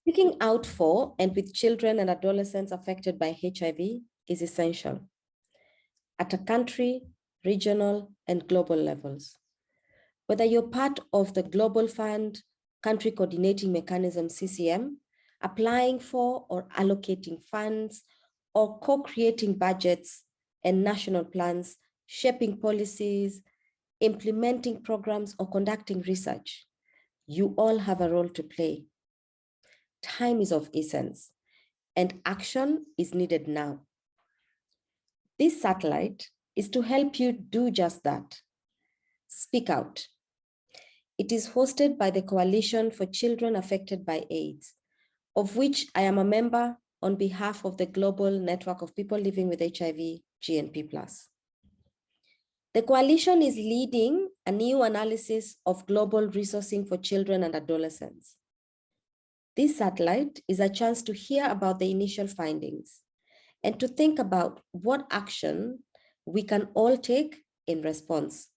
Speaking out for and with children and adolescents affected by HIV is essential at a country, regional, and global levels. Whether you're part of the Global Fund Country Coordinating Mechanism, CCM, applying for or allocating funds, or co-creating budgets and national plans, shaping policies, implementing programs, or conducting research, you all have a role to play. Time is of essence, and action is needed now. This satellite is to help you do just that. Speak out. It is hosted by the Coalition for Children Affected by AIDS, of which I am a member on behalf of the Global Network of People Living with HIV, GNP+. The coalition is leading a new analysis of global resourcing for children and adolescents. This satellite is a chance to hear about the initial findings and to think about what action we can all take in response.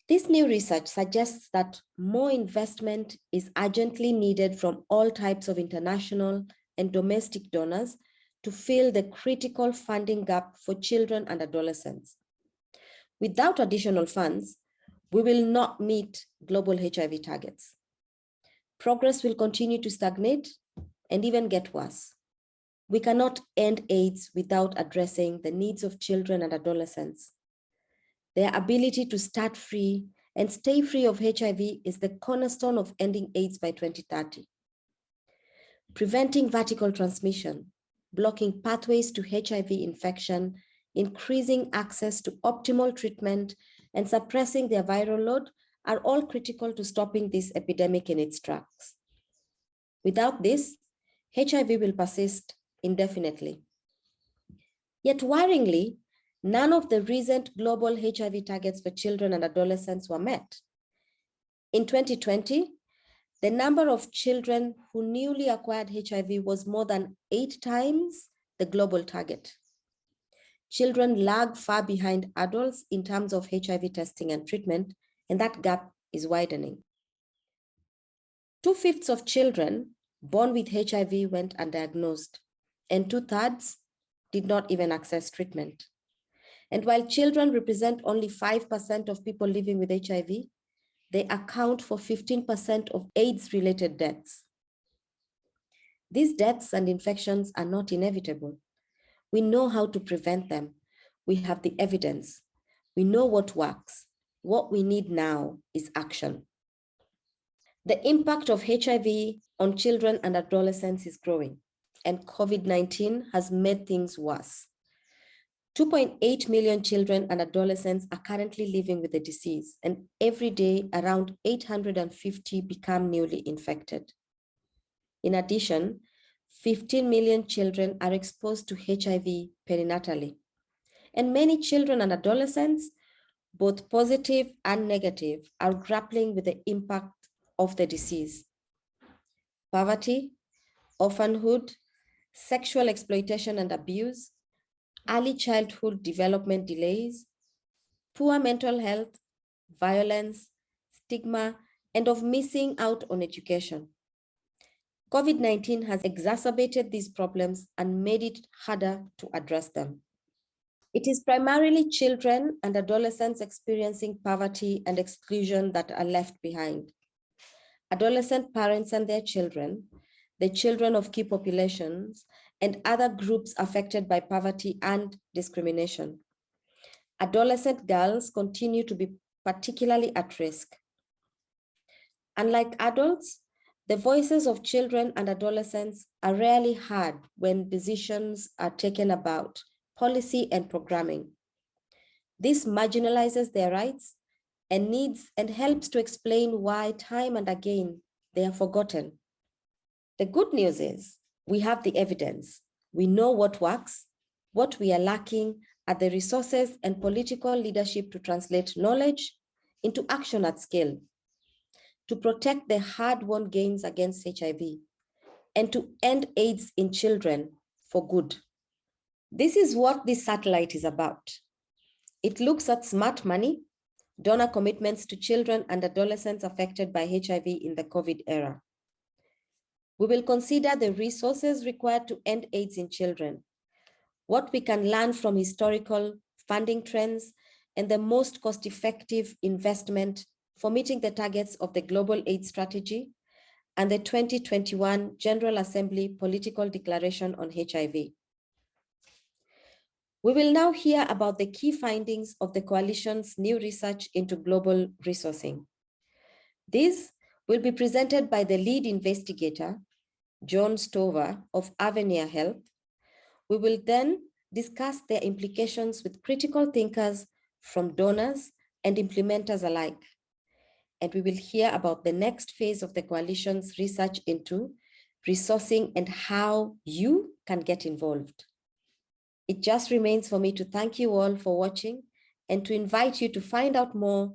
This new research suggests that more investment is urgently needed from all types of international and domestic donors to fill the critical funding gap for children and adolescents. Without additional funds, we will not meet global HIV targets. Progress will continue to stagnate and even get worse. We cannot end AIDS without addressing the needs of children and adolescents. Their ability to start free and stay free of HIV is the cornerstone of ending AIDS by 2030. Preventing vertical transmission, blocking pathways to HIV infection, increasing access to optimal treatment, and suppressing their viral load are all critical to stopping this epidemic in its tracks. Without this, HIV will persist indefinitely. Yet worryingly, none of the recent global HIV targets for children and adolescents were met. In 2020, the number of children who newly acquired HIV was more than 8 times the global target. Children lag far behind adults in terms of HIV testing and treatment, and that gap is widening. 2/5 of children born with HIV went undiagnosed, and 2/3 did not even access treatment. And while children represent only 5% of people living with HIV, they account for 15% of AIDS-related deaths. These deaths and infections are not inevitable. We know how to prevent them. We have the evidence. We know what works. What we need now is action. The impact of HIV on children and adolescents is growing, and COVID-19 has made things worse. 2.8 million children and adolescents are currently living with the disease, and every day around 850 become newly infected. In addition, 15 million children are exposed to HIV perinatally, and many children and adolescents, both positive and negative, are grappling with the impact of the disease. Poverty, orphanhood, sexual exploitation and abuse, early childhood development delays, poor mental health, violence, stigma, and of missing out on education. COVID-19 has exacerbated these problems and made it harder to address them. It is primarily children and adolescents experiencing poverty and exclusion that are left behind. Adolescent parents and their children, the children of key populations, and other groups affected by poverty and discrimination. Adolescent girls continue to be particularly at risk. Unlike adults, the voices of children and adolescents are rarely heard when decisions are taken about policy and programming. This marginalizes their rights and needs and helps to explain why time and again they are forgotten. The good news is we have the evidence. We know what works. What we are lacking are the resources and political leadership to translate knowledge into action at scale, to protect the hard-won gains against HIV, and to end AIDS in children for good. This is what this satellite is about. It looks at smart money, donor commitments to children and adolescents affected by HIV in the COVID era. We will consider the resources required to end AIDS in children, what we can learn from historical funding trends, and the most cost-effective investment for meeting the targets of the Global AIDS Strategy and the 2021 General Assembly Political Declaration on HIV. We will now hear about the key findings of the Coalition's new research into global resourcing. This will be presented by the lead investigator, John Stover of Avenir Health. We will then discuss their implications with critical thinkers from donors and implementers alike. And we will hear about the next phase of the Coalition's research into resourcing and how you can get involved. It just remains for me to thank you all for watching and to invite you to find out more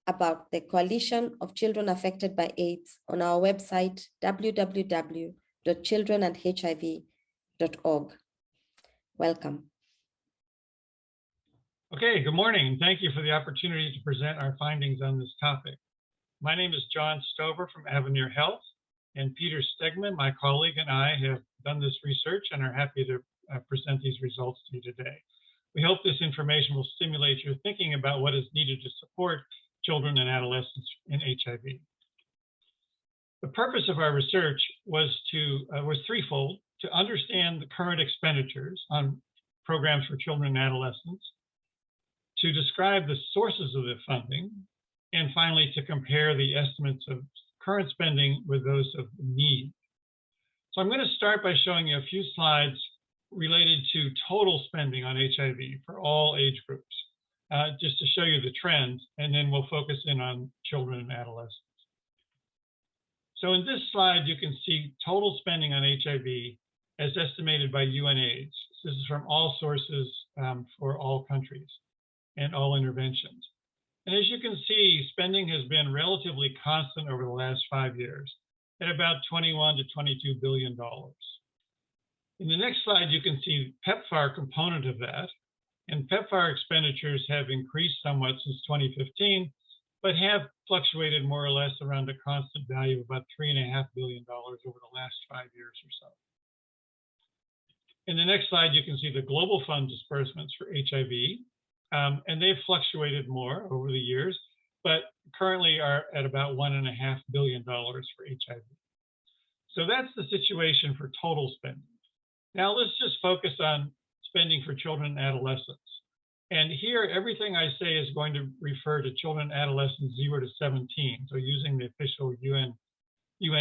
about the Coalition of Children Affected by AIDS on our website, www.childrenandhiv.org. Welcome. Okay, good morning. Thank you for the opportunity to present our findings on this topic. My name is John Stover from Avenir Health, and Peter Stegman, my colleague, and I have done this research and are happy to present these results to you today. We hope this information will stimulate your thinking about what is needed to support children and adolescents in HIV. The purpose of our research was threefold: to understand the current expenditures on programs for children and adolescents, to describe the sources of the funding, and finally, to compare the estimates of current spending with those of need. So I'm going to start by showing you a few slides related to total spending on HIV for all age groups, just to show you the trends, and then we'll focus in on children and adolescents. So in this slide, you can see total spending on HIV as estimated by UNAIDS. This is from all sources for all countries and all interventions. And as you can see, spending has been relatively constant over the last 5 years at about $21 to $22 billion. In the next slide, you can see PEPFAR component of that. And PEPFAR expenditures have increased somewhat since 2015, but have fluctuated more or less around a constant value of about $3.5 billion over the last 5 years or so. In the next slide, you can see the global fund disbursements for HIV. And they've fluctuated more over the years, but currently are at about $1.5 billion for HIV. So that's the situation for total spending. Now let's just focus on spending for children and adolescents. And here, everything I say is going to refer to children and adolescents 0 to 17, so using the official UN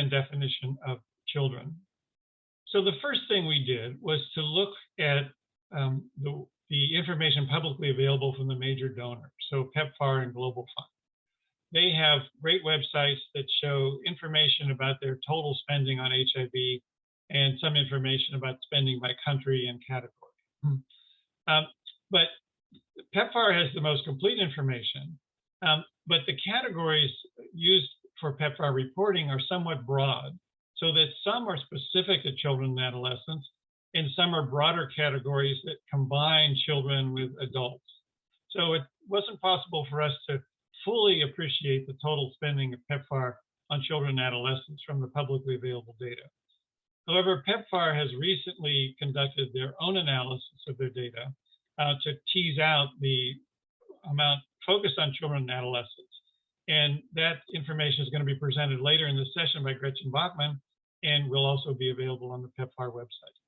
definition of children. So the first thing we did was to look at the information publicly available from the major donors, so PEPFAR and Global Fund. They have great websites that show information about their total spending on HIV and some information about spending by country and category. But PEPFAR has the most complete information, but the categories used for PEPFAR reporting are somewhat broad, so that some are specific to children and adolescents, and some are broader categories that combine children with adults. So it wasn't possible for us to fully appreciate the total spending of PEPFAR on children and adolescents from the publicly available data. However, PEPFAR has recently conducted their own analysis of their data to tease out the amount focused on children and adolescents. And that information is going to be presented later in this session by Gretchen Bachman, and will also be available on the PEPFAR website.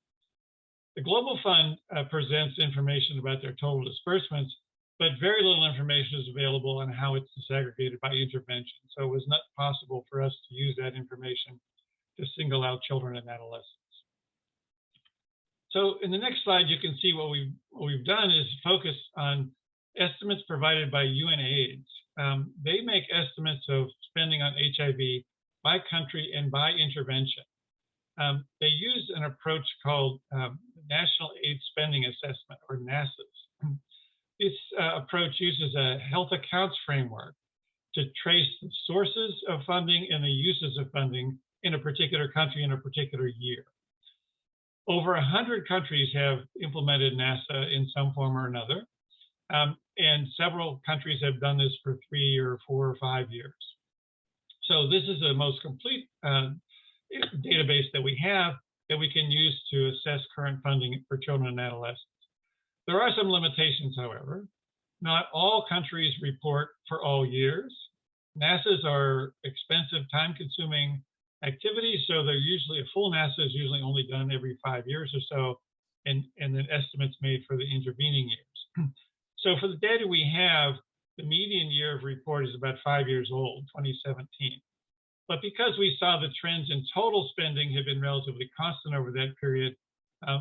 The Global Fund presents information about their total disbursements, but very little information is available on how it's disaggregated by intervention. So it was not possible for us to use that information to single out children and adolescents. So in the next slide, you can see what we've done is focus on estimates provided by UNAIDS. They make estimates of spending on HIV by country and by intervention. They use an approach called National AIDS Spending Assessment, or NASAS. This approach uses a health accounts framework to trace the sources of funding and the uses of funding in a particular country in a particular year. Over 100 countries have implemented NASA in some form or another, and several countries have done this for 3 or 4 or 5 years. So this is the most complete database that we have that we can use to assess current funding for children and adolescents. There are some limitations, however. Not all countries report for all years. NASAs are expensive, time-consuming activities, so they're usually, a full NASA is usually only done every 5 years or so, and then estimates made for the intervening years. So for the data we have, the median year of report is about 5 years old, 2017. But because we saw the trends in total spending have been relatively constant over that period,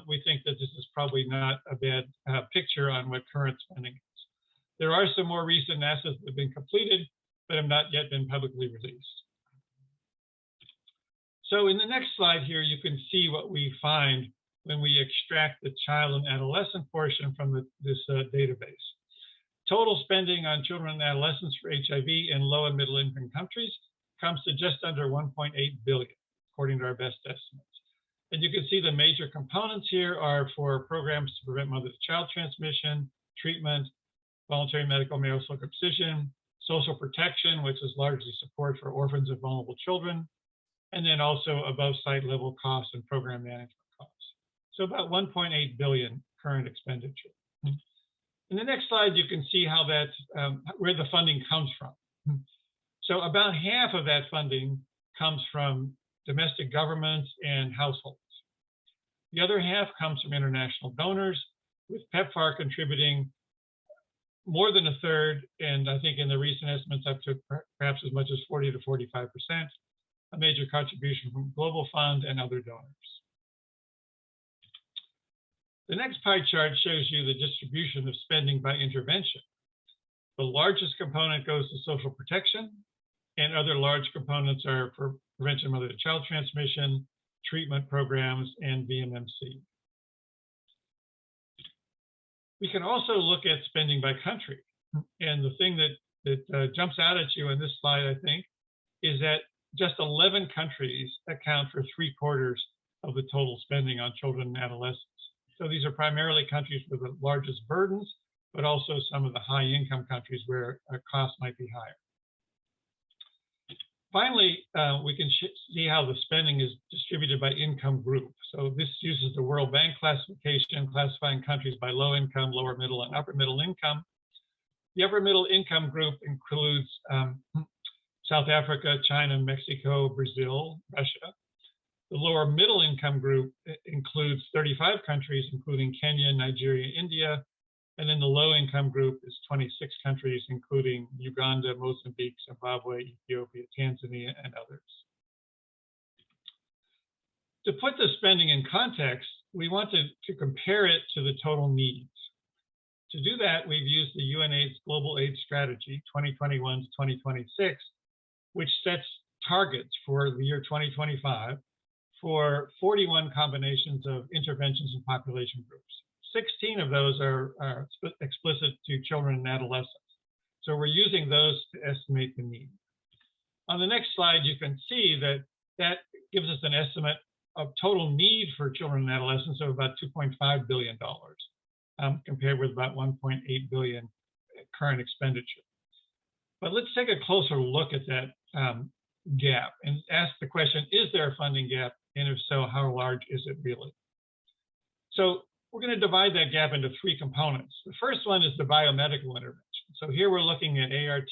we think that this is probably not a bad picture on what current spending is. There are some more recent NASAs that have been completed, but have not yet been publicly released. So in the next slide here, you can see what we find when we extract the child and adolescent portion from this database. Total spending on children and adolescents for HIV in low and middle income countries comes to just under 1.8 billion, according to our best estimates. And you can see the major components here are for programs to prevent mother-to-child transmission, treatment, voluntary medical male circumcision, social protection, which is largely support for orphans and vulnerable children, and then also above site level costs and program management costs. So about 1.8 billion current expenditure. In the next slide, you can see how that, where the funding comes from. So about half of that funding comes from domestic governments and households. The other half comes from international donors, with PEPFAR contributing more than a third, and I think in the recent estimates up to perhaps as much as 40 to 45%, a major contribution from Global Fund and other donors. The next pie chart shows you the distribution of spending by intervention. The largest component goes to social protection, and other large components are for prevention of mother-to-child transmission, treatment programs, and VMMC. We can also look at spending by country. And the thing that jumps out at you in this slide, I think, is that just 11 countries account for 3/4 of the total spending on children and adolescents. So these are primarily countries with the largest burdens, but also some of the high-income countries where costs might be higher. Finally, we can see how the spending is distributed by income group. So this uses the World Bank classification, classifying countries by low income, lower middle, and upper middle income. The upper middle income group includes South Africa, China, Mexico, Brazil, Russia. The lower middle income group includes 35 countries, including Kenya, Nigeria, India. And then the low income group is 26 countries, including Uganda, Mozambique, Zimbabwe, Ethiopia, Tanzania, and others. To put the spending in context, we wanted to compare it to the total needs. To do that, we've used the UNAIDS Global AIDS Strategy 2021 to 2026, which sets targets for the year 2025 for 41 combinations of interventions and population groups. 16 of those are explicit to children and adolescents. So we're using those to estimate the need. On the next slide, you can see that that gives us an estimate of total need for children and adolescents of about $2.5 billion, compared with about 1.8 billion current expenditure. But let's take a closer look at that gap and ask the question, is there a funding gap? And if so, how large is it really? So we're going to divide that gap into 3 components. The first one is the biomedical intervention. So here we're looking at ART,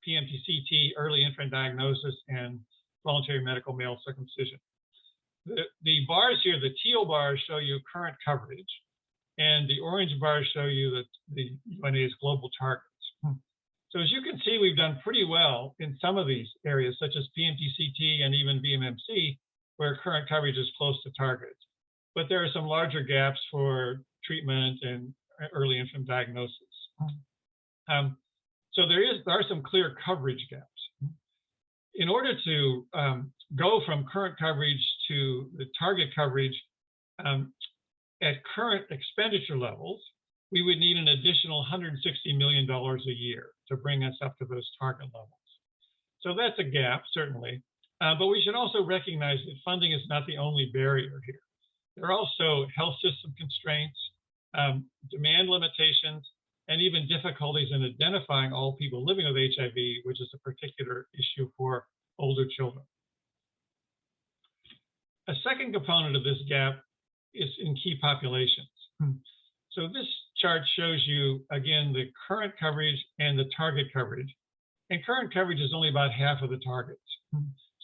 PMTCT, early infant diagnosis, and voluntary medical male circumcision. The bars here, the teal bars, show you current coverage, and the orange bars show you the UNAIDS global targets. So as you can see, we've done pretty well in some of these areas, such as PMTCT and even VMMC, where current coverage is close to targets. But there are some larger gaps for treatment and early infant diagnosis. So there are some clear coverage gaps. In order to go from current coverage to the target coverage at current expenditure levels, we would need an additional $160 million a year to bring us up to those target levels. So that's a gap, certainly. But we should also recognize that funding is not the only barrier here. There are also health system constraints, demand limitations, and even difficulties in identifying all people living with HIV, which is a particular issue for older children. A second component of this gap is in key populations. So this chart shows you, again, the current coverage and the target coverage. And current coverage is only about half of the targets.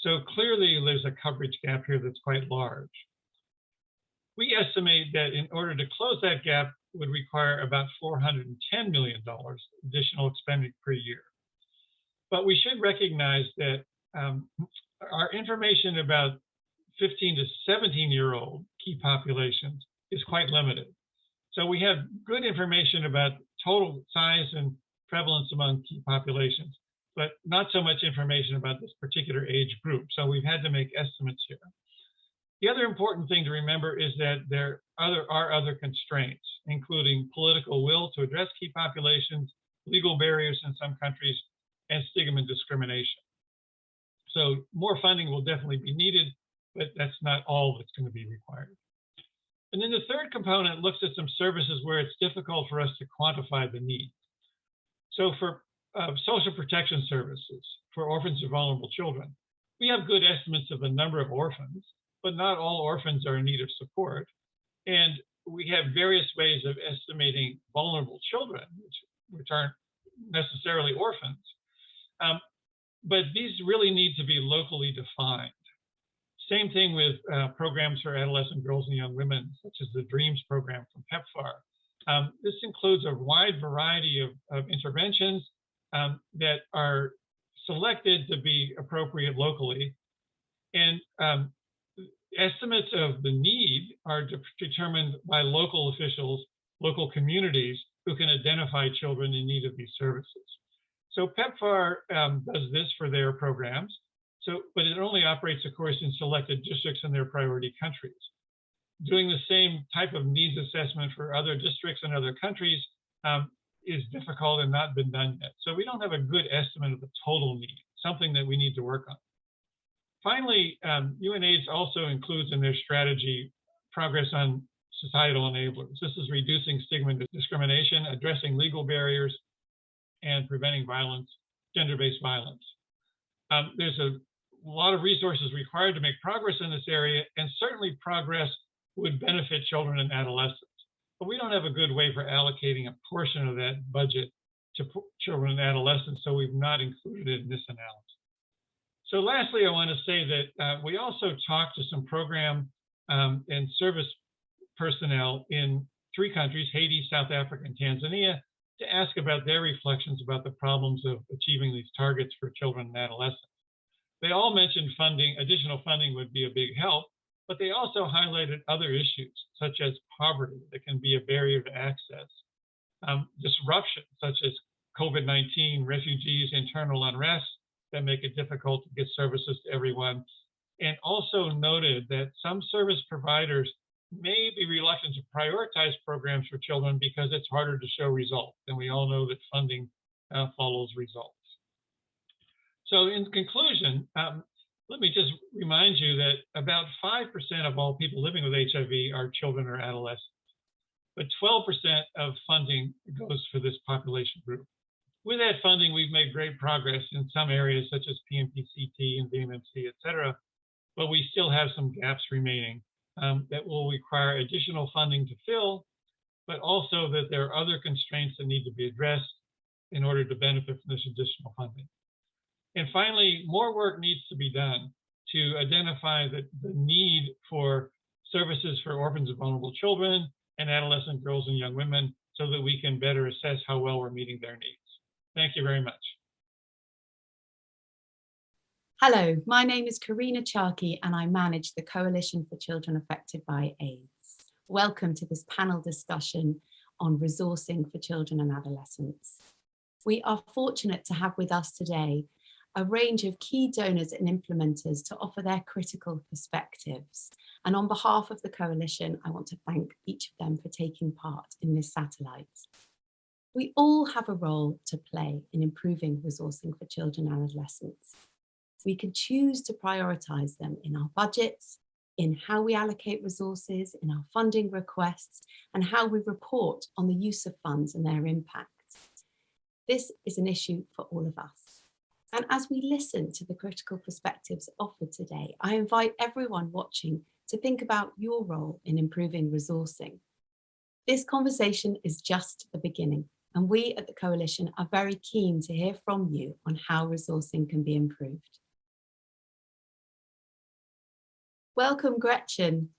So clearly there's a coverage gap here that's quite large. We estimate that in order to close that gap would require about $410 million additional expenditure per year. But we should recognize that our information about 15 to 17-year-old key populations is quite limited. So we have good information about total size and prevalence among key populations, but not so much information about this particular age group. So we've had to make estimates here. The other important thing to remember is that there are other constraints, including political will to address key populations, legal barriers in some countries, and stigma and discrimination. So more funding will definitely be needed, but that's not all that's going to be required. And then the third component looks at some services where it's difficult for us to quantify the need. So for social protection services for orphans and vulnerable children, we have good estimates of the number of orphans, but not all orphans are in need of support. And we have various ways of estimating vulnerable children, which aren't necessarily orphans. But these really need to be locally defined. Same thing with programs for adolescent girls and young women, such as the DREAMS program from PEPFAR. This includes a wide variety of interventions that are selected to be appropriate locally. And estimates of the need are determined by local officials, local communities who can identify children in need of these services. So PEPFAR does this for their programs. But it only operates, of course, in selected districts in their priority countries. Doing the same type of needs assessment for other districts and other countries is difficult and not been done yet. So we don't have a good estimate of the total need, something that we need to work on. Finally, UNAIDS also includes in their strategy progress on societal enablers. This is reducing stigma and discrimination, addressing legal barriers, and preventing violence, gender-based violence. There's a lot of resources required to make progress in this area, and certainly progress would benefit children and adolescents. But we don't have a good way for allocating a portion of that budget to children and adolescents, so we've not included it in this analysis. So lastly, I want to say that we also talked to some program and service personnel in 3 countries, Haiti, South Africa, and Tanzania, to ask about their reflections about the problems of achieving these targets for children and adolescents. They all mentioned funding, additional funding would be a big help, but they also highlighted other issues, such as poverty that can be a barrier to access, disruption, such as COVID-19, refugees, internal unrest that make it difficult to get services to everyone, and also noted that some service providers may be reluctant to prioritize programs for children because it's harder to show results. And we all know that funding follows results. So in conclusion, let me just remind you that about 5% of all people living with HIV are children or adolescents, but 12% of funding goes for this population group. With that funding, we've made great progress in some areas such as PMPCT and VMMC, et cetera, but we still have some gaps remaining that will require additional funding to fill, but also that there are other constraints that need to be addressed in order to benefit from this additional funding. And finally, more work needs to be done to identify the need for services for orphans and vulnerable children and adolescent girls and young women so that we can better assess how well we're meeting their needs. Thank you very much. Hello, my name is Karina Charkey and I manage the Coalition for Children Affected by AIDS. Welcome to this panel discussion on resourcing for children and adolescents. We are fortunate to have with us today a range of key donors and implementers to offer their critical perspectives. And on behalf of the Coalition, I want to thank each of them for taking part in this satellite. We all have a role to play in improving resourcing for children and adolescents. We can choose to prioritise them in our budgets, in how we allocate resources, in our funding requests, and how we report on the use of funds and their impact. This is an issue for all of us. And as we listen to the critical perspectives offered today, I invite everyone watching to think about your role in improving resourcing. This conversation is just the beginning, and we at the Coalition are very keen to hear from you on how resourcing can be improved. Welcome, Gretchen.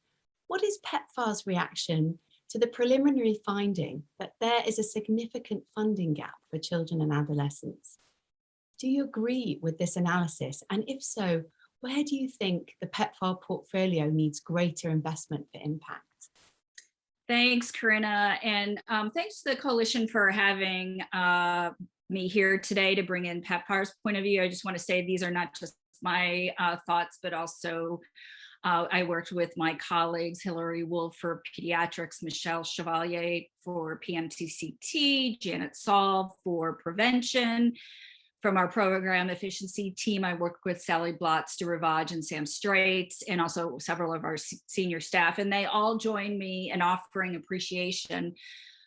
What is PEPFAR's reaction to the preliminary finding that there is a significant funding gap for children and adolescents? Do you agree with this analysis? And if so, where do you think the PEPFAR portfolio needs greater investment for impact? Thanks, Corinna, and thanks to the Coalition for having me here today to bring in PEPFAR's point of view. I just want to say these are not just my thoughts, but also I worked with my colleagues, Hilary Wolf for pediatrics, Michelle Chevalier for PMTCT, Janet Saul for prevention. From our program efficiency team, I worked with Sally Blotz, Ravaj, and Sam Straits, and also several of our senior staff, and they all joined me in offering appreciation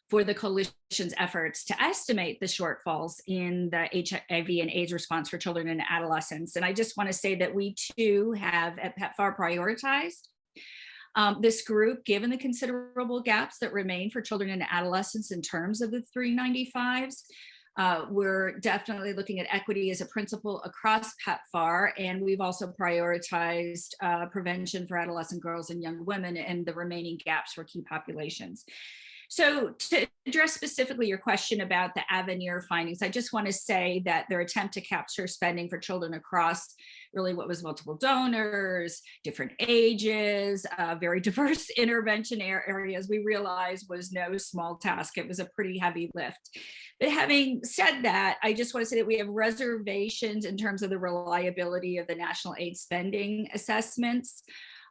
for the Coalition's efforts to estimate the shortfalls in the HIV and AIDS response for children and adolescents. And I just want to say that we too have at PEPFAR prioritized this group, given the considerable gaps that remain for children and adolescents in terms of the 395s. We're definitely looking at equity as a principle across PEPFAR, and we've also prioritized prevention for adolescent girls and young women and the remaining gaps for key populations. So to address specifically your question about the Avenir findings, I just want to say that their attempt to capture spending for children across really what was multiple donors, different ages, very diverse intervention areas, we realized was no small task. It was a pretty heavy lift. But having said that, I just want to say that we have reservations in terms of the reliability of the national AIDS spending assessments.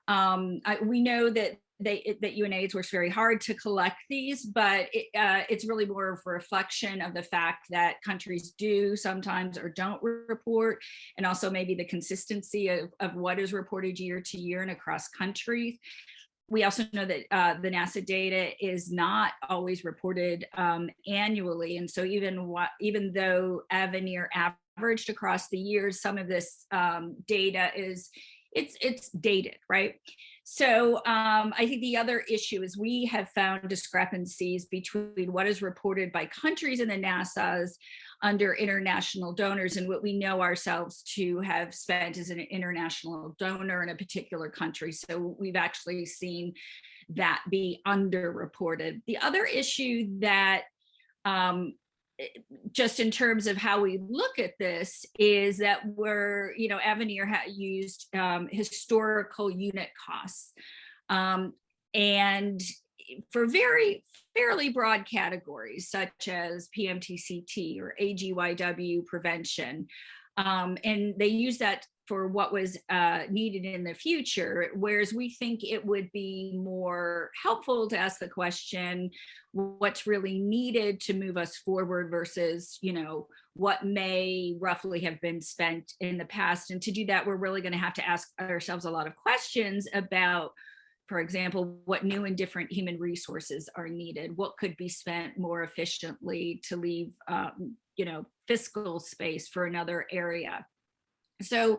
We know that UNAIDS works very hard to collect these, but it's really more of a reflection of the fact that countries do sometimes or don't report, and also maybe the consistency of what is reported year to year and across countries. We also know that the NASA data is not always reported annually, and so even though Avenir averaged across the years, some of this data it's dated, right? So I think the other issue is we have found discrepancies between what is reported by countries in the NASAs under international donors and what we know ourselves to have spent as an international donor in a particular country. So we've actually seen that be underreported. The other issue that just in terms of how we look at this is that Avenir used historical unit costs. And for fairly broad categories, such as PMTCT or AGYW prevention. And they use that for what was needed in the future, whereas we think it would be more helpful to ask the question, what's really needed to move us forward versus, what may roughly have been spent in the past. And to do that, we're really going to have to ask ourselves a lot of questions about, for example, what new and different human resources are needed, what could be spent more efficiently to leave, fiscal space for another area. So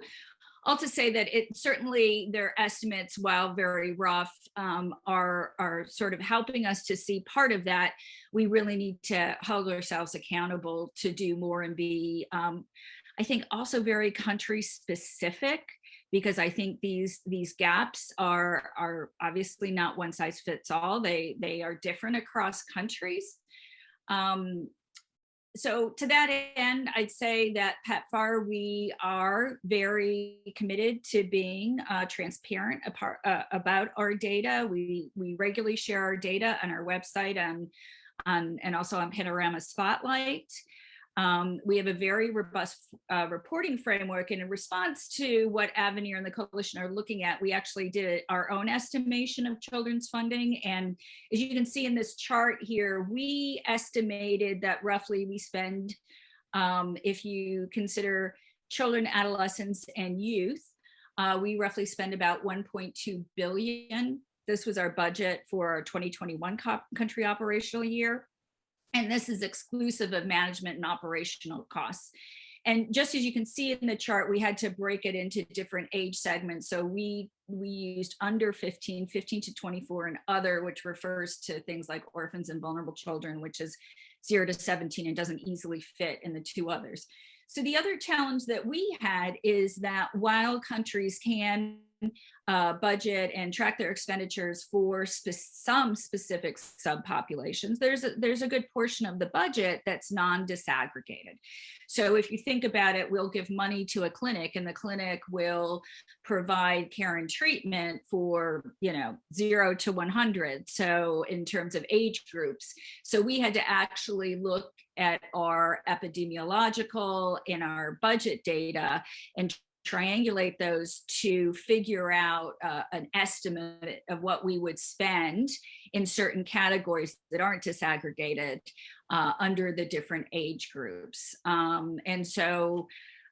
all to say that certainly their estimates, while very rough, are sort of helping us to see part of that. We really need to hold ourselves accountable to do more and be, I think, also very country specific, because I think these gaps are obviously not one size fits all. They are different across countries. So to that end, I'd say that PEPFAR, we are very committed to being transparent about our data. We regularly share our data on our website and also on Panorama Spotlight. We have a very robust reporting framework, and in response to what Avenir and the Coalition are looking at, we actually did our own estimation of children's funding. And as you can see in this chart here, we estimated that roughly we spend, if you consider children, adolescents, and youth, we roughly spend about 1.2 billion. This was our budget for our 2021 country operational year. And this is exclusive of management and operational costs. And just as you can see in the chart, we had to break it into different age segments. So we used under 15, 15 to 24, and other, which refers to things like orphans and vulnerable children, which is 0 to 17 and doesn't easily fit in the two others. So the other challenge that we had is that while countries can budget and track their expenditures for some specific subpopulations, there's a good portion of the budget that's non-disaggregated. So if you think about it, we'll give money to a clinic, and the clinic will provide care and treatment for 0 to 100. So in terms of age groups, so we had to actually look at our epidemiological and our budget data and triangulate those to figure out an estimate of what we would spend in certain categories that aren't disaggregated under the different age groups. And so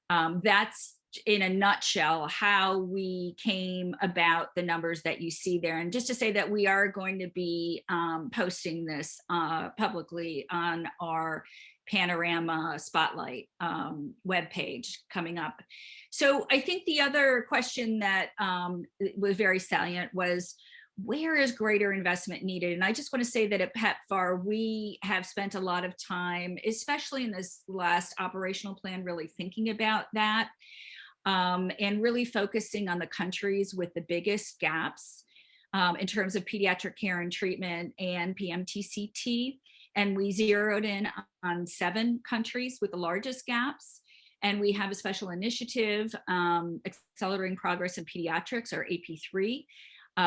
that's in a nutshell how we came about the numbers that you see there. And just to say that we are going to be posting this publicly on our Panorama Spotlight webpage coming up. So I think the other question that was very salient was, where is greater investment needed? And I just want to say that at PEPFAR, we have spent a lot of time, especially in this last operational plan, really thinking about that and really focusing on the countries with the biggest gaps in terms of pediatric care and treatment and PMTCT. And we zeroed in on 7 countries with the largest gaps. And we have a special initiative, Accelerating Progress in Pediatrics, or AP3,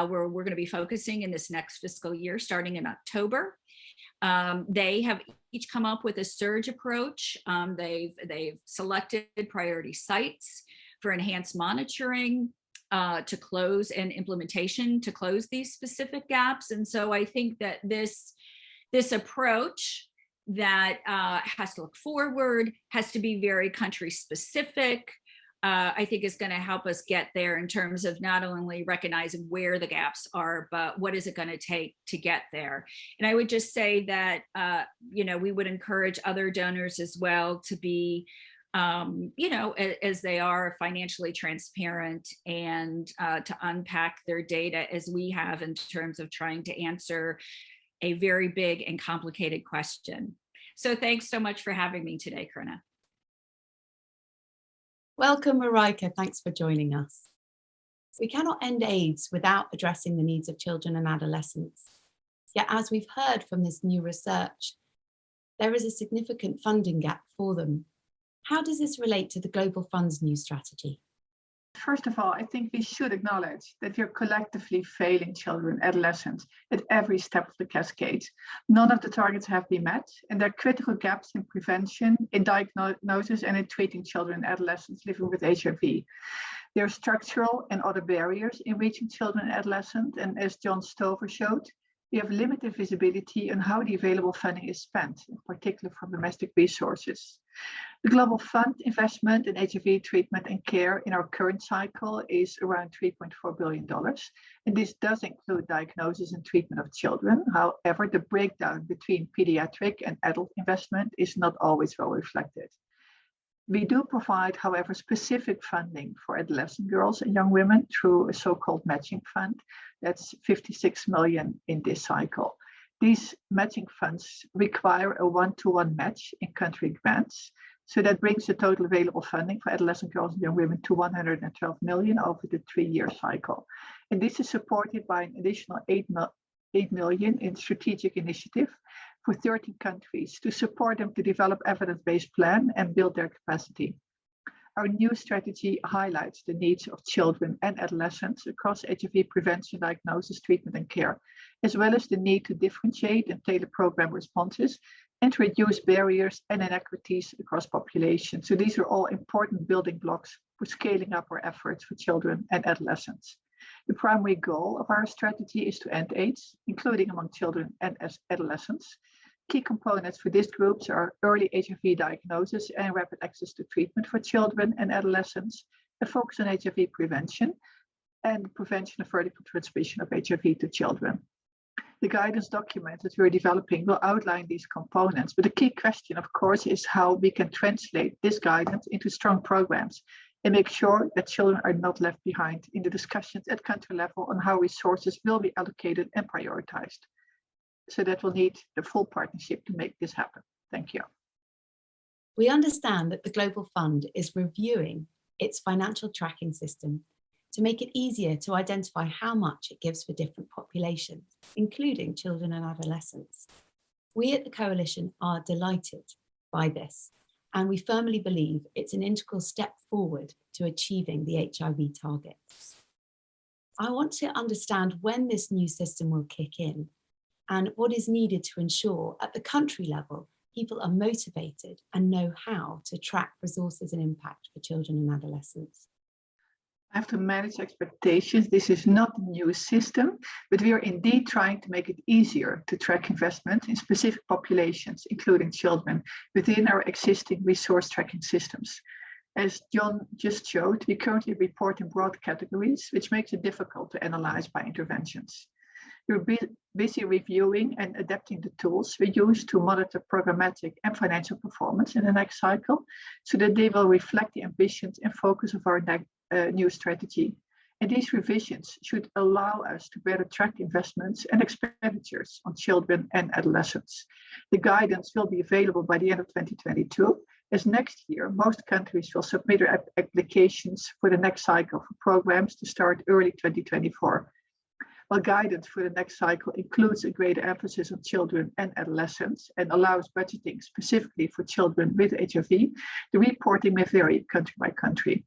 where we're going to be focusing in this next fiscal year, starting in October. They have each come up with a surge approach. They've selected priority sites for enhanced monitoring to close, and implementation to close these specific gaps. And so I think that this approach that has to look forward, has to be very country specific, I think is going to help us get there in terms of not only recognizing where the gaps are, but what is it going to take to get there. And I would just say that, we would encourage other donors as well to be, as they are, financially transparent, and to unpack their data as we have in terms of trying to answer a very big and complicated question. So thanks so much for having me today, Corinna. Welcome, Marika. Thanks for joining us. We cannot end AIDS without addressing the needs of children and adolescents. Yet, as we've heard from this new research, there is a significant funding gap for them. How does this relate to the Global Fund's new strategy? First of all, I think we should acknowledge that we are collectively failing children and adolescents at every step of the cascade. None of the targets have been met, and there are critical gaps in prevention, in diagnosis, and in treating children and adolescents living with HIV. There are structural and other barriers in reaching children and adolescents, and as John Stover showed, we have limited visibility on how the available funding is spent, in particular from domestic resources. The Global Fund investment in HIV treatment and care in our current cycle is around $3.4 billion. And this does include diagnosis and treatment of children. However, the breakdown between pediatric and adult investment is not always well reflected. We do provide, however, specific funding for adolescent girls and young women through a so-called matching fund. That's 56 million in this cycle. These matching funds require a 1-to-1 match in country grants. So that brings the total available funding for adolescent girls and young women to 112 million over the 3-year cycle. And this is supported by an additional 8 million in strategic initiative for 13 countries to support them to develop evidence-based plan and build their capacity. Our new strategy highlights the needs of children and adolescents across HIV prevention, diagnosis, treatment, and care, as well as the need to differentiate and tailor program responses and to reduce barriers and inequities across populations. So these are all important building blocks for scaling up our efforts for children and adolescents. The primary goal of our strategy is to end AIDS, including among children and adolescents. Key components for these groups are early HIV diagnosis and rapid access to treatment for children and adolescents, a focus on HIV prevention, and prevention of vertical transmission of HIV to children. The guidance document that we're developing will outline these components, but the key question, of course, is how we can translate this guidance into strong programs and make sure that children are not left behind in the discussions at country level on how resources will be allocated and prioritized. So that will need the full partnership to make this happen. Thank you. We understand that the Global Fund is reviewing its financial tracking system to make it easier to identify how much it gives for different populations, including children and adolescents. We at the Coalition are delighted by this, and we firmly believe it's an integral step forward to achieving the HIV targets. I want to understand when this new system will kick in and what is needed to ensure at the country level people are motivated and know how to track resources and impact for children and adolescents. I have to manage expectations. This is not a new system, but we are indeed trying to make it easier to track investment in specific populations, including children, within our existing resource tracking systems. As John just showed, we currently report in broad categories, which makes it difficult to analyze by interventions. We're busy reviewing and adapting the tools we use to monitor programmatic and financial performance in the next cycle, so that they will reflect the ambitions and focus of our new strategy. And these revisions should allow us to better track investments and expenditures on children and adolescents. The guidance will be available by the end of 2022, as next year, most countries will submit their applications for the next cycle for programs to start early 2024. While guidance for the next cycle includes a greater emphasis on children and adolescents and allows budgeting specifically for children with HIV, the reporting may vary country by country.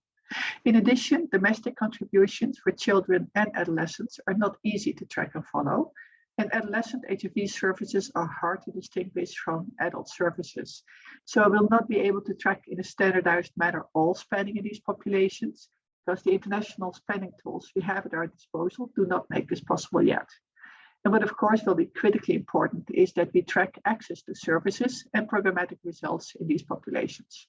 In addition, domestic contributions for children and adolescents are not easy to track and follow, and adolescent HIV services are hard to distinguish from adult services. So we'll not be able to track in a standardized manner all spending in these populations, because the international spending tools we have at our disposal do not make this possible yet. And what of course will be critically important is that we track access to services and programmatic results in these populations.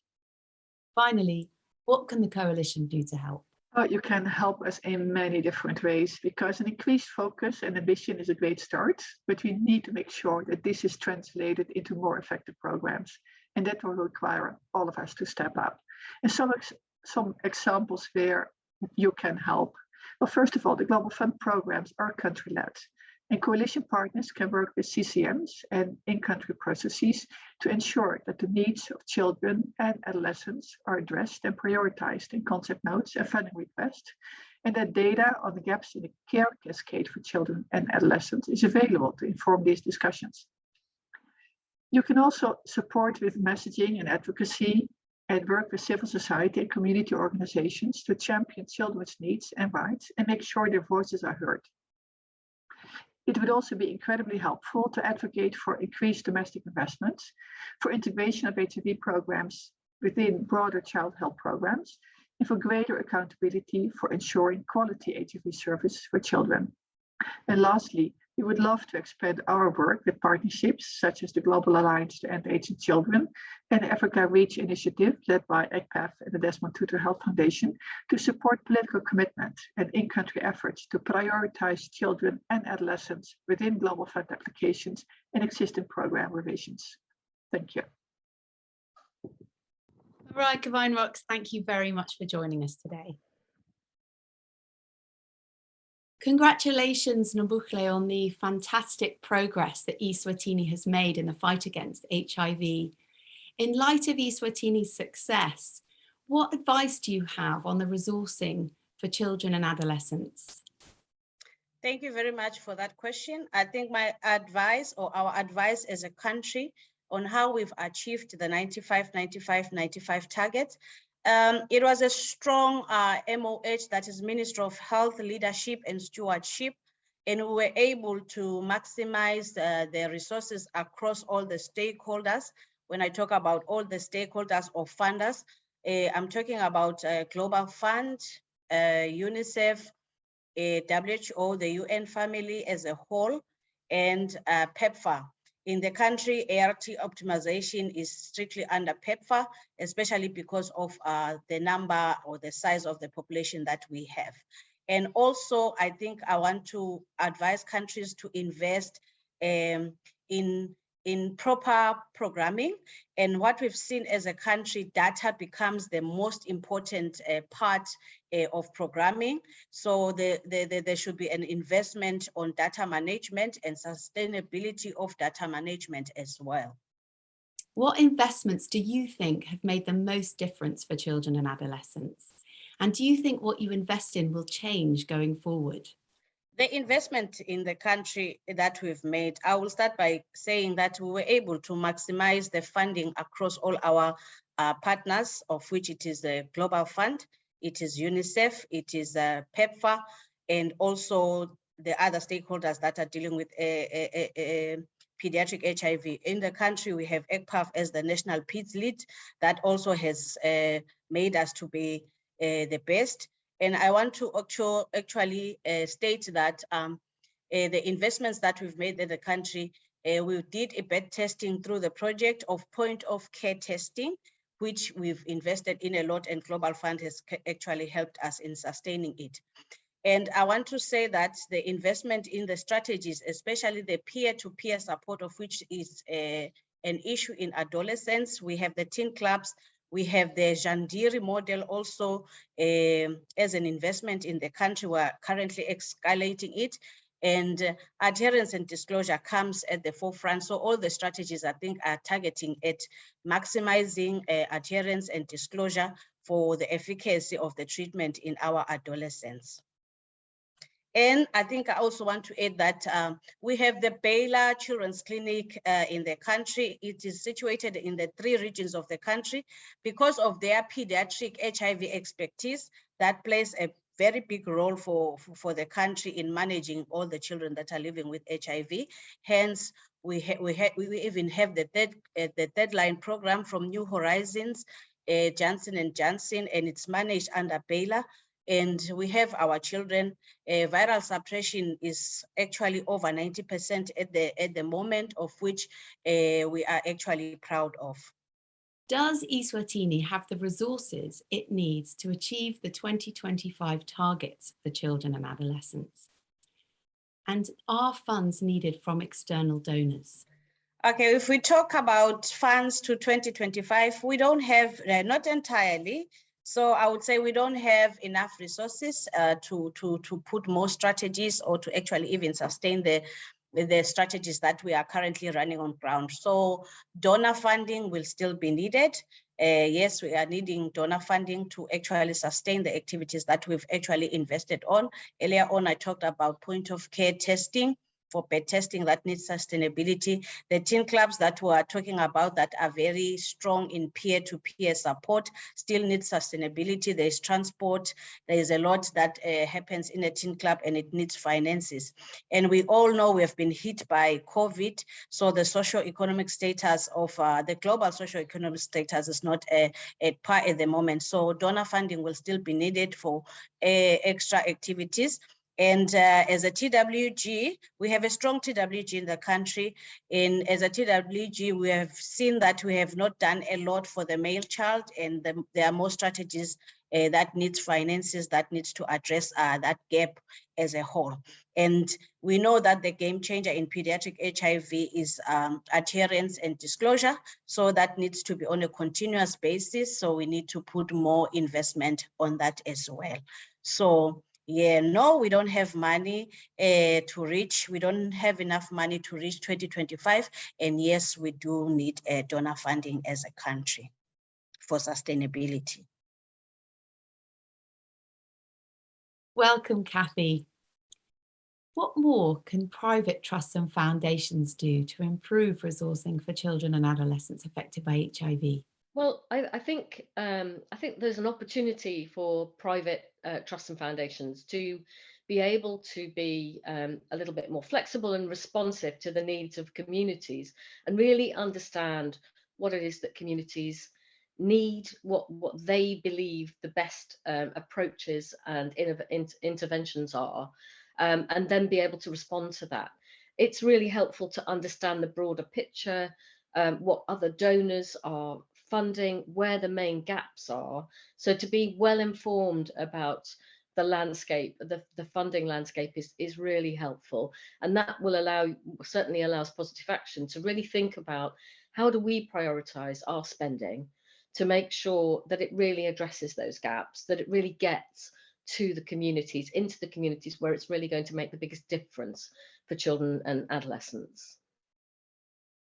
Finally, what can the Coalition do to help? You can help us in many different ways, because an increased focus and ambition is a great start, but we need to make sure that this is translated into more effective programs, and that will require all of us to step up. And some examples where you can help. Well, first of all, the Global Fund programs are country-led, and coalition partners can work with CCMs and in-country processes to ensure that the needs of children and adolescents are addressed and prioritized in concept notes and funding requests, and that data on the gaps in the care cascade for children and adolescents is available to inform these discussions. You can also support with messaging and advocacy and work with civil society and community organizations to champion children's needs and rights and make sure their voices are heard. It would also be incredibly helpful to advocate for increased domestic investments, for integration of HIV programs within broader child health programs, and for greater accountability for ensuring quality HIV services for children. And lastly, we would love to expand our work with partnerships such as the Global Alliance to End AIDS in Children and the Africa Reach initiative led by ECPAF and the Desmond Tutu Health Foundation to support political commitment and in-country efforts to prioritize children and adolescents within Global Fund applications and existing program revisions. Thank you. Marijke Wijnroks, thank you very much for joining us today. Congratulations, Nombuhle, on the fantastic progress that Eswatini has made in the fight against HIV. In light of Eswatini's success, what advice do you have on the resourcing for children and adolescents? Thank you very much for that question. I think my advice, or our advice as a country, on how we've achieved the 95-95-95 targets. It was a strong MOH, that is Ministry of Health Leadership and Stewardship, and we were able to maximize the resources across all the stakeholders. When I talk about all the stakeholders or funders, I'm talking about Global Fund, UNICEF, WHO, the UN family as a whole, and PEPFAR. In the country, ART optimization is strictly under PEPFAR, especially because of the number or the size of the population that we have. And also, I think I want to advise countries to invest in proper programming. And what we've seen as a country, data becomes the most important part of programming. So there should be an investment on data management and sustainability of data management as well. What investments do you think have made the most difference for children and adolescents? And do you think what you invest in will change going forward? The investment in the country that we've made, I will start by saying that we were able to maximize the funding across all our partners, of which it is the Global Fund, it is UNICEF, it is PEPFAR, and also the other stakeholders that are dealing with pediatric HIV. In the country, we have ECPAF as the national PEDS lead that also has made us to be the best. And I want to actually state that the investments that we've made in the country, we did a bed testing through the project of point of care testing, which we've invested in a lot, and Global Fund has actually helped us in sustaining it. And I want to say that the investment in the strategies, especially the peer-to-peer support, of which is an issue in adolescents. We have the teen clubs, we have the Jandiri model also as an investment in the country. We're currently escalating it, and adherence and disclosure comes at the forefront. So all the strategies, I think, are targeting at maximizing adherence and disclosure for the efficacy of the treatment in our adolescents. And I think I also want to add that we have the Baylor Children's Clinic in the country. It is situated in the 3 regions of the country. Because of their pediatric HIV expertise, that plays a very big role for the country in managing all the children that are living with HIV. Hence, we even have the third line program from New Horizons, Johnson & Johnson, and it's managed under Baylor. And we have our children, viral suppression is actually over 90% at the moment, of which we are actually proud of. Does Eswatini have the resources it needs to achieve the 2025 targets for children and adolescents? And are funds needed from external donors? Okay, if we talk about funds to 2025, we don't have, not entirely. So I would say we don't have enough resources to put more strategies or to actually even sustain the strategies that we are currently running on ground. So donor funding will still be needed. Yes, we are needing donor funding to actually sustain the activities that we've actually invested on. Earlier on, I talked about point of care testing. For bed testing that needs sustainability. The teen clubs that we are talking about that are very strong in peer-to-peer support still need sustainability. There's transport. There is a lot that happens in a teen club, and it needs finances. And we all know we have been hit by COVID. So the socio-economic status of the global socio-economic status is not at par at the moment. So donor funding will still be needed for extra activities. And as a TWG, we have a strong TWG in the country. And as a TWG, we have seen that we have not done a lot for the male child, and there are more strategies that needs finances, that needs to address that gap as a whole. And we know that the game changer in pediatric HIV is adherence and disclosure. So that needs to be on a continuous basis. So we need to put more investment on that as well. So yeah, no, we don't have money to reach. We don't have enough money to reach 2025. And yes, we do need donor funding as a country for sustainability. Welcome, Kathy. What more can private trusts and foundations do to improve resourcing for children and adolescents affected by HIV? Well, I think there's an opportunity for private trusts and foundations to be able to be a little bit more flexible and responsive to the needs of communities, and really understand what it is that communities need, what they believe the best approaches and interventions are, and then be able to respond to that. It's really helpful to understand the broader picture, what other donors are funding, where the main gaps are. So to be well informed about the landscape, the funding landscape is really helpful. And that will certainly allows Positive Action to really think about how do we prioritize our spending to make sure that it really addresses those gaps, that it really gets to the communities, into the communities where it's really going to make the biggest difference for children and adolescents.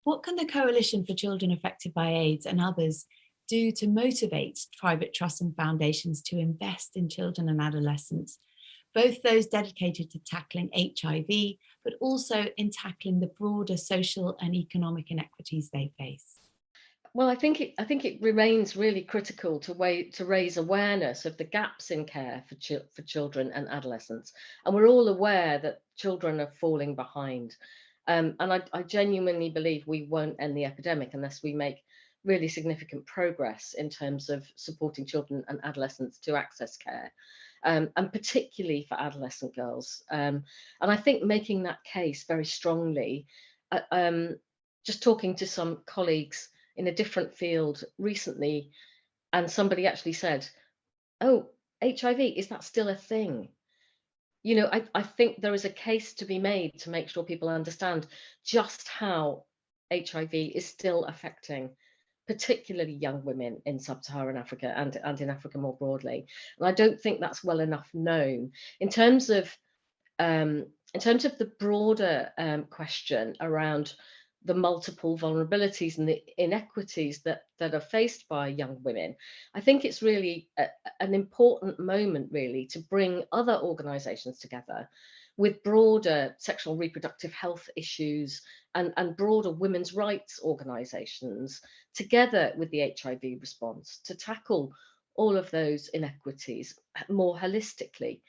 What can the Coalition for Children Affected by AIDS and others do to motivate private trusts and foundations to invest in children and adolescents, both those dedicated to tackling HIV, but also in tackling the broader social and economic inequities they face? Well, I think it remains really critical to raise awareness of the gaps in care for children and adolescents, and we're all aware that children are falling behind, and I genuinely believe we won't end the epidemic unless we make really significant progress in terms of supporting children and adolescents to access care, and particularly for adolescent girls. And I think making that case very strongly, just talking to some colleagues in a different field recently, and somebody actually said, "Oh, HIV, is that still a thing?" You know, I think there is a case to be made to make sure people understand just how HIV is still affecting particularly young women in sub-Saharan Africa and in Africa more broadly. And I don't think that's well enough known. In terms of the broader question around the multiple vulnerabilities and the inequities that are faced by young women, I think it's really an important moment really to bring other organisations together with broader sexual and reproductive health issues and broader women's rights organisations together with the HIV response to tackle all of those inequities more holistically.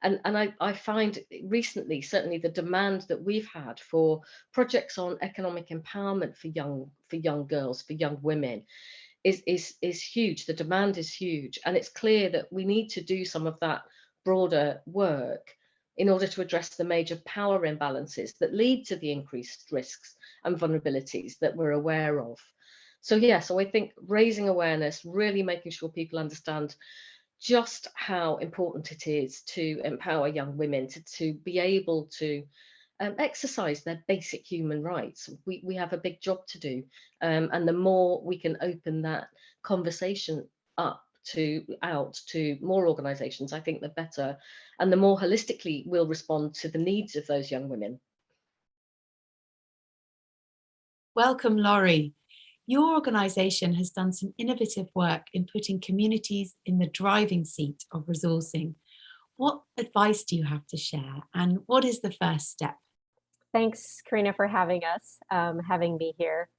And I find recently, certainly the demand that we've had for projects on economic empowerment for young girls, for young women, is huge. The demand is huge, and it's clear that we need to do some of that broader work in order to address the major power imbalances that lead to the increased risks and vulnerabilities that we're aware of. So yeah, so I think raising awareness, really making sure people understand just how important it is to empower young women to be able to exercise their basic human rights. We have a big job to do, and the more we can open that conversation up out to more organisations, I think the better, and the more holistically we'll respond to the needs of those young women. Welcome, Laurie. Your organisation has done some innovative work in putting communities in the driving seat of resourcing. What advice do you have to share, and what is the first step? Thanks, Karina, for having us, having me here.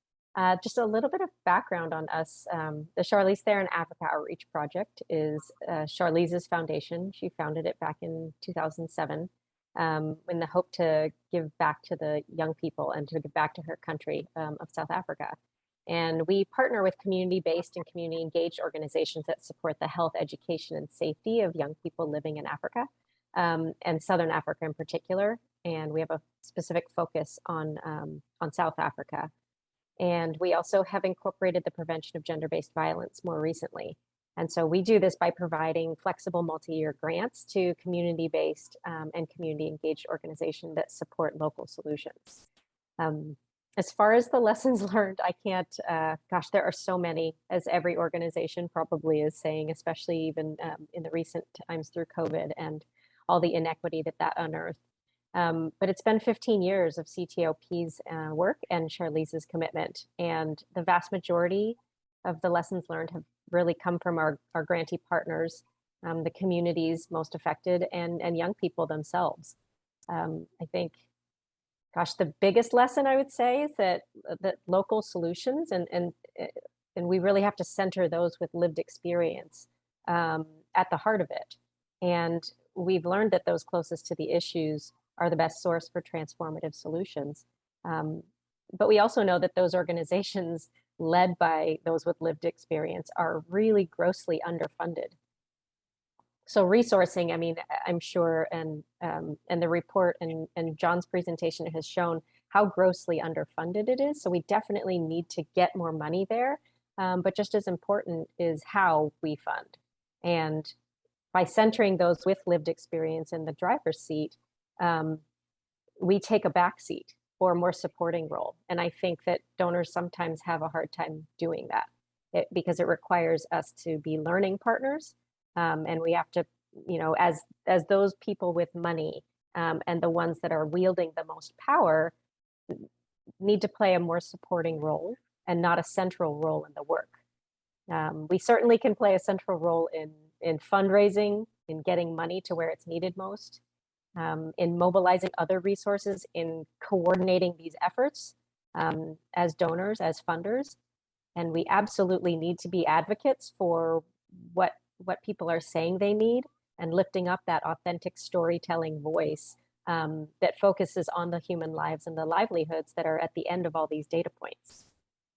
Just a little bit of background on us. The Charlize Theron Africa Outreach Project is Charlize's foundation. She founded it back in 2007 in the hope to give back to the young people and to give back to her country of South Africa. And we partner with community-based and community-engaged organizations that support the health, education, and safety of young people living in Africa, and Southern Africa in particular. And we have a specific focus on South Africa. And we also have incorporated the prevention of gender-based violence more recently. And so we do this by providing flexible multi-year grants to community-based and community-engaged organizations that support local solutions. As far as the lessons learned, I can't, gosh, there are so many, as every organization probably is saying, especially even in the recent times through COVID and all the inequity that unearthed. But it's been 15 years of CTOP's work and Charlize's commitment. And the vast majority of the lessons learned have really come from our grantee partners, the communities most affected, and young people themselves. I think, gosh, the biggest lesson I would say is that local solutions and we really have to center those with lived experience at the heart of it. And we've learned that those closest to the issues are the best source for transformative solutions. But we also know that those organizations led by those with lived experience are really grossly underfunded. So resourcing, I mean, I'm sure, and the report and John's presentation has shown how grossly underfunded it is. So we definitely need to get more money there. But just as important is how we fund. And by centering those with lived experience in the driver's seat, we take a back seat or a more supporting role. And I think that donors sometimes have a hard time doing that because it requires us to be learning partners. And we have to, as those people with money and the ones that are wielding the most power need to play a more supporting role and not a central role in the work. We certainly can play a central role in fundraising, in getting money to where it's needed most, in mobilizing other resources, in coordinating these efforts as donors, as funders. And we absolutely need to be advocates for what people are saying they need and lifting up that authentic storytelling voice that focuses on the human lives and the livelihoods that are at the end of all these data points.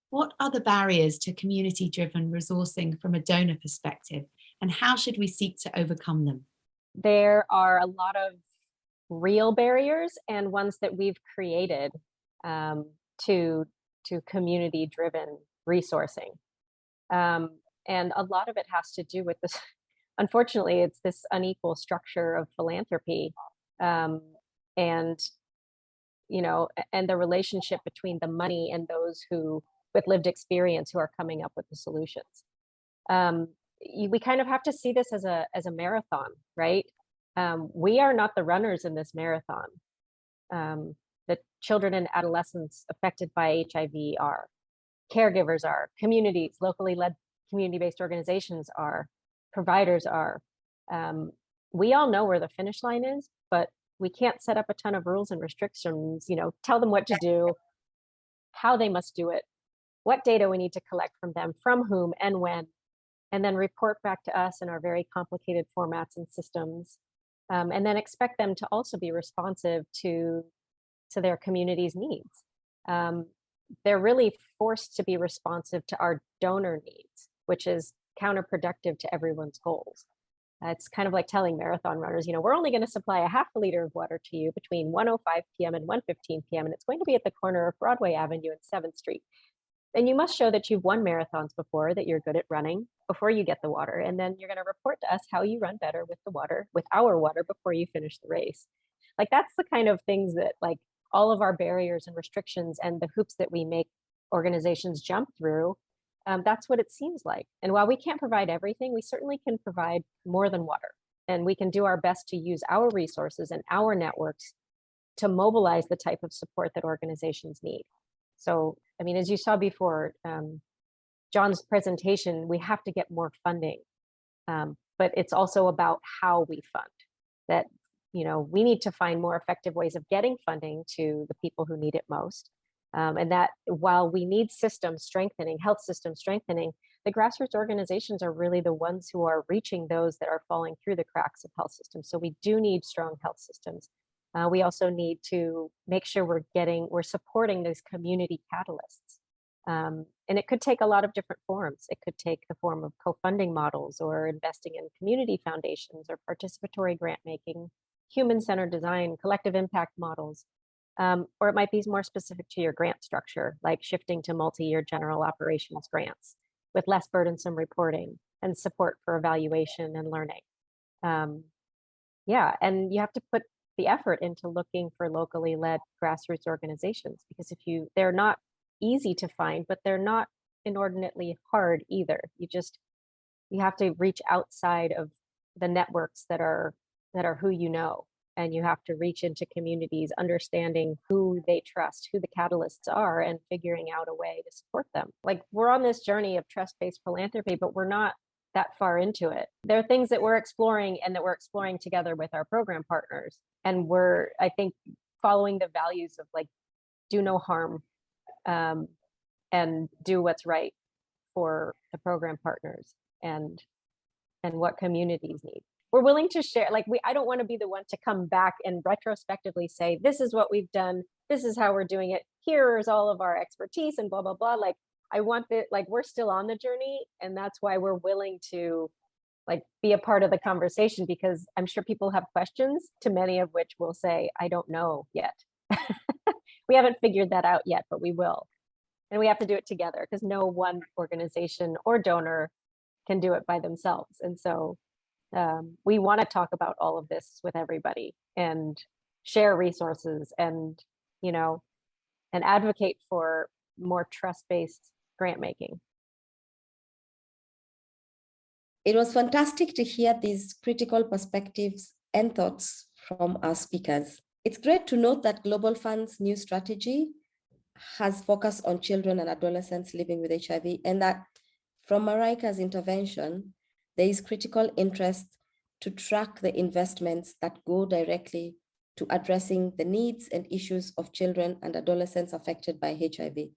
What are the barriers to community-driven resourcing from a donor perspective, and how should we seek to overcome them? There are a lot of real barriers and ones that we've created to community-driven resourcing. And a lot of it has to do with this, unfortunately, it's this unequal structure of philanthropy and the relationship between the money and those who, with lived experience, who are coming up with the solutions. We kind of have to see this as a marathon, right? We are not the runners in this marathon. The children and adolescents affected by HIV are, caregivers are, communities, locally led community-based organizations are, providers are. We all know where the finish line is, but we can't set up a ton of rules and restrictions, tell them what to do, how they must do it, what data we need to collect from them, from whom and when, and then report back to us in our very complicated formats and systems. And then expect them to also be responsive to their community's needs. They're really forced to be responsive to our donor needs, which is counterproductive to everyone's goals. It's kind of like telling marathon runners, we're only going to supply a half a liter of water to you between 1:05 p.m. and 1:15 p.m. And it's going to be at the corner of Broadway Avenue and 7th Street. And you must show that you've won marathons before, that you're good at running before you get the water. And then you're going to report to us how you run better with the water, with our water, before you finish the race. Like, that's the kind of things that, like, all of our barriers and restrictions and the hoops that we make organizations jump through, that's what it seems like. And while we can't provide everything, we certainly can provide more than water. And we can do our best to use our resources and our networks to mobilize the type of support that organizations need. So, I mean, as you saw before, John's presentation, we have to get more funding, but it's also about how we fund. That, we need to find more effective ways of getting funding to the people who need it most. And that while we need system strengthening, health system strengthening, the grassroots organizations are really the ones who are reaching those that are falling through the cracks of health systems. So we do need strong health systems. We also need to make sure we're supporting those community catalysts. And it could take a lot of different forms. It could take the form of co-funding models, or investing in community foundations, or participatory grant making, human-centered design, collective impact models. Or it might be more specific to your grant structure, like shifting to multi-year general operations grants with less burdensome reporting and support for evaluation and learning. And you have to put the effort into looking for locally led grassroots organizations, because they're not easy to find, but they're not inordinately hard either. You have to reach outside of the networks that are who you know, and you have to reach into communities, understanding who they trust, who the catalysts are, and figuring out a way to support them. Like, we're on this journey of trust-based philanthropy, but we're not that far into it. There are things that we're exploring, and that we're exploring together with our program partners. And we're, I think, following the values of, like, do no harm, and do what's right for the program partners and what communities need. We're willing to share, like, I don't want to be the one to come back and retrospectively say, this is what we've done, this is how we're doing it, here's all of our expertise and blah, blah, blah. Like, I want that, like, we're still on the journey, and that's why we're willing to, like, be a part of the conversation, because I'm sure people have questions, to many of which we'll say, I don't know yet. We haven't figured that out yet, but we will. And we have to do it together, because no one organization or donor can do it by themselves. And so We want to talk about all of this with everybody and share resources and, you know, and advocate for more trust-based grant making. It was fantastic to hear these critical perspectives and thoughts from our speakers. It's great to note that Global Fund's new strategy has focused on children and adolescents living with HIV, and that from Marika's intervention, there is critical interest to track the investments that go directly to addressing the needs and issues of children and adolescents affected by HIV.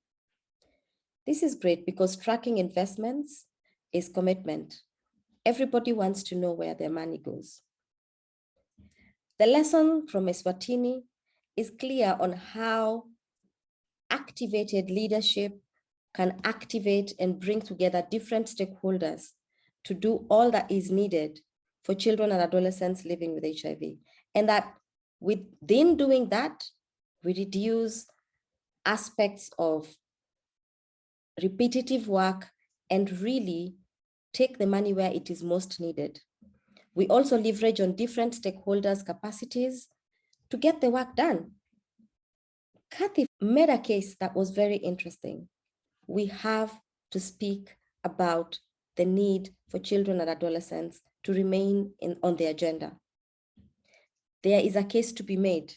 This is great because tracking investments is commitment. Everybody wants to know where their money goes. The lesson from Eswatini is clear on how activated leadership can activate and bring together different stakeholders to do all that is needed for children and adolescents living with HIV. And that within doing that, we reduce aspects of repetitive work and really take the money where it is most needed. We also leverage on different stakeholders' capacities to get the work done. Kathy made a case that was very interesting. We have to speak about the need for children and adolescents to remain on the agenda. There is a case to be made,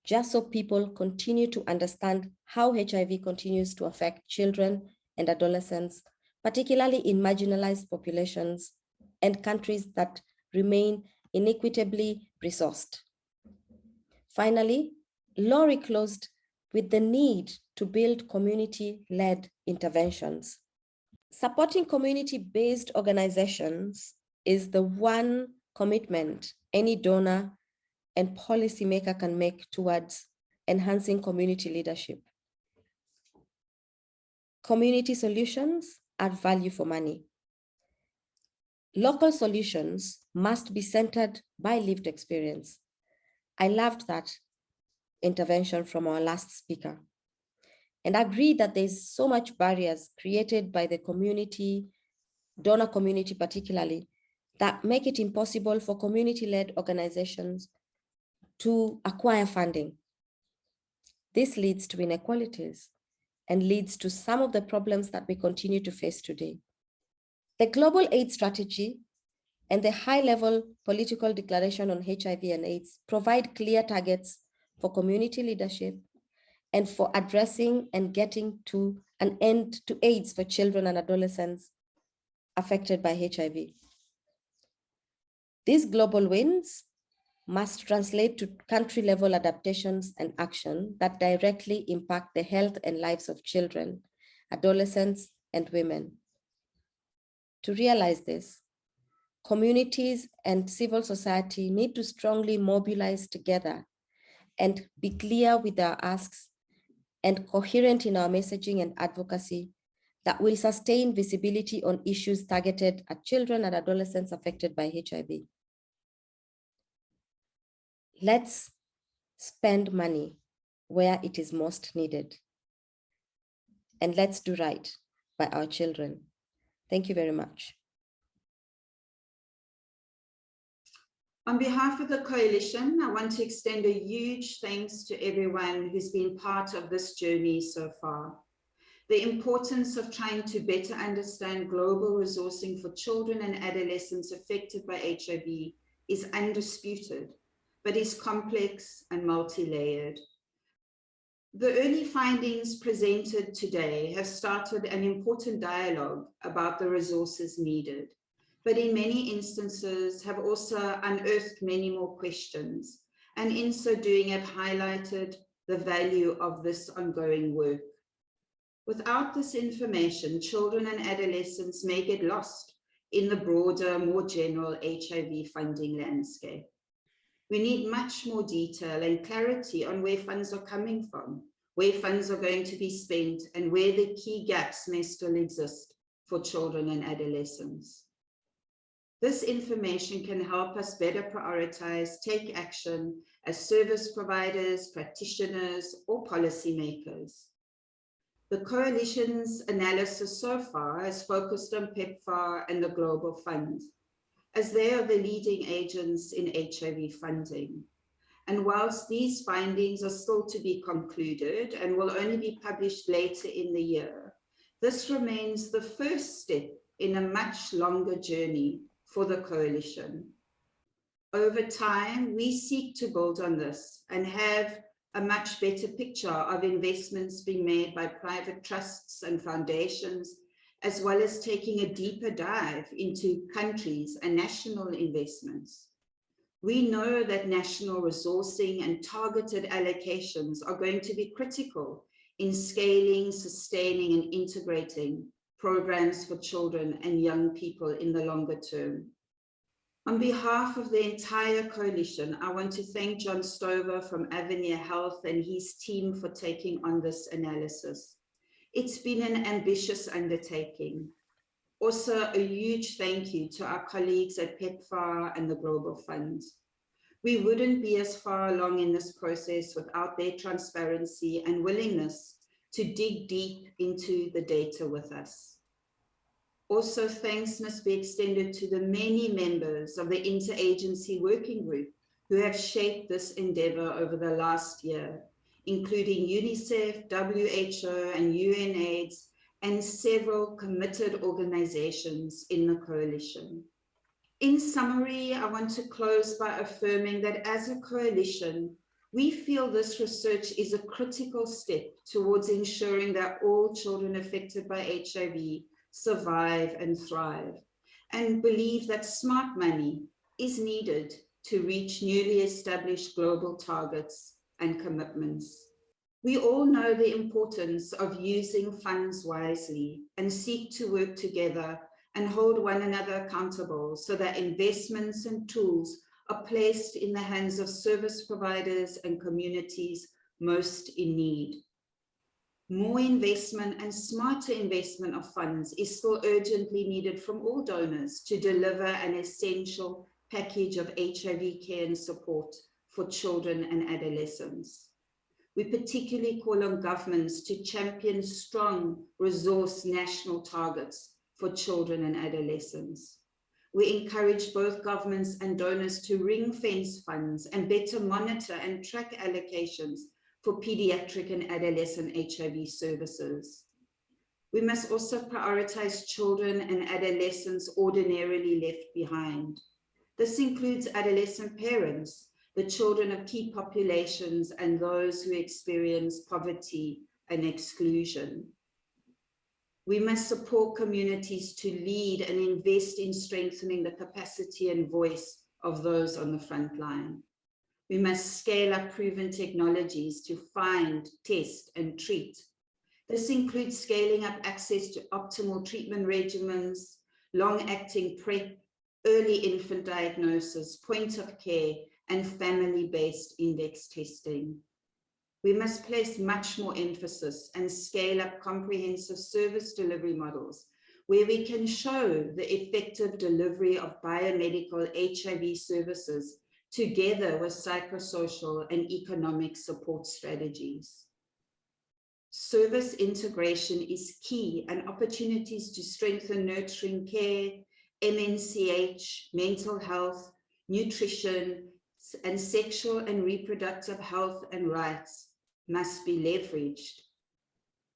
just so people continue to understand how HIV continues to affect children and adolescents, particularly in marginalized populations and countries that remain inequitably resourced. Finally, Laurie closed with the need to build community-led interventions. Supporting community-based organizations is the one commitment any donor and policymaker can make towards enhancing community leadership. Community solutions add value for money. Local solutions must be centered by lived experience. I loved that intervention from our last speaker, and I agree that there's so much barriers created by the community, donor community particularly, that make it impossible for community-led organizations to acquire funding. This leads to inequalities and leads to some of the problems that we continue to face today. The Global AIDS Strategy and the high-level political declaration on HIV and AIDS provide clear targets for community leadership and for addressing and getting to an end to AIDS for children and adolescents affected by HIV. These global wins must translate to country-level adaptations and action that directly impact the health and lives of children, adolescents, and women. To realize this, communities and civil society need to strongly mobilize together and be clear with our asks and coherent in our messaging and advocacy that will sustain visibility on issues targeted at children and adolescents affected by HIV. Let's spend money where it is most needed. And let's do right by our children. Thank you very much. On behalf of the coalition, I want to extend a huge thanks to everyone who's been part of this journey so far. The importance of trying to better understand global resourcing for children and adolescents affected by HIV is undisputed, but is complex and multi-layered. The early findings presented today have started an important dialogue about the resources needed, but in many instances have also unearthed many more questions, and in so doing have highlighted the value of this ongoing work. Without this information, children and adolescents may get lost in the broader, more general HIV funding landscape. We need much more detail and clarity on where funds are coming from, where funds are going to be spent, and where the key gaps may still exist for children and adolescents. This information can help us better prioritize, take action as service providers, practitioners, or policymakers. The coalition's analysis so far has focused on PEPFAR and the Global Fund, as they are the leading agents in HIV funding. And whilst these findings are still to be concluded and will only be published later in the year, this remains the first step in a much longer journey for the coalition. Over time, we seek to build on this and have a much better picture of investments being made by private trusts and foundations, as well as taking a deeper dive into countries and national investments. We know that national resourcing and targeted allocations are going to be critical in scaling, sustaining, and integrating programs for children and young people in the longer term. On behalf of the entire coalition, I want to thank John Stover from Avenir Health and his team for taking on this analysis. It's been an ambitious undertaking. Also, a huge thank you to our colleagues at PEPFAR and the Global Fund. We wouldn't be as far along in this process without their transparency and willingness to dig deep into the data with us. Also, thanks must be extended to the many members of the Interagency Working Group who have shaped this endeavor over the last year, including UNICEF, WHO, and UNAIDS, and several committed organizations in the coalition. In summary, I want to close by affirming that as a coalition, we feel this research is a critical step towards ensuring that all children affected by HIV survive and thrive, and believe that smart money is needed to reach newly established global targets and commitments. We all know the importance of using funds wisely and seek to work together and hold one another accountable so that investments and tools are placed in the hands of service providers and communities most in need. More investment and smarter investment of funds is still urgently needed from all donors to deliver an essential package of HIV care and support for children and adolescents. We particularly call on governments to champion strong resource national targets for children and adolescents. We encourage both governments and donors to ring-fence funds and better monitor and track allocations for pediatric and adolescent HIV services. We must also prioritize children and adolescents ordinarily left behind. This includes adolescent parents, the children of key populations, and those who experience poverty and exclusion. We must support communities to lead and invest in strengthening the capacity and voice of those on the front line. We must scale up proven technologies to find, test, and treat. This includes scaling up access to optimal treatment regimens, long-acting PrEP, early infant diagnosis, point of care, and family-based index testing. We must place much more emphasis and scale up comprehensive service delivery models where we can show the effective delivery of biomedical HIV services together with psychosocial and economic support strategies. Service integration is key, and opportunities to strengthen nurturing care, MNCH, mental health, nutrition, and sexual and reproductive health and rights must be leveraged.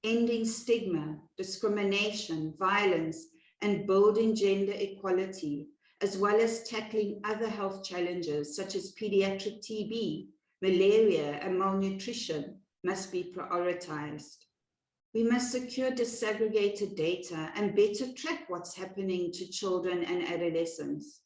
Ending stigma, discrimination, violence, and building gender equality, as well as tackling other health challenges such as pediatric TB, malaria, and malnutrition must be prioritized. We must secure disaggregated data and better track what's happening to children and adolescents.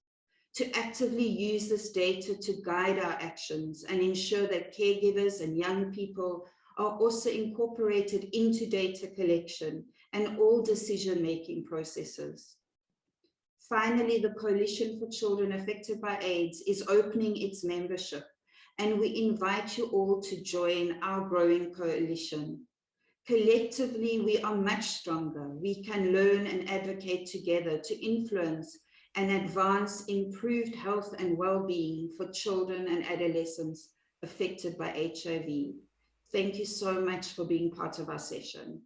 To actively use this data to guide our actions and ensure that caregivers and young people are also incorporated into data collection and all decision-making processes. Finally, the Coalition for Children Affected by AIDS is opening its membership, and we invite you all to join our growing coalition. Collectively, we are much stronger. We can learn and advocate together to influence and advance improved health and well-being for children and adolescents affected by HIV. Thank you so much for being part of our session.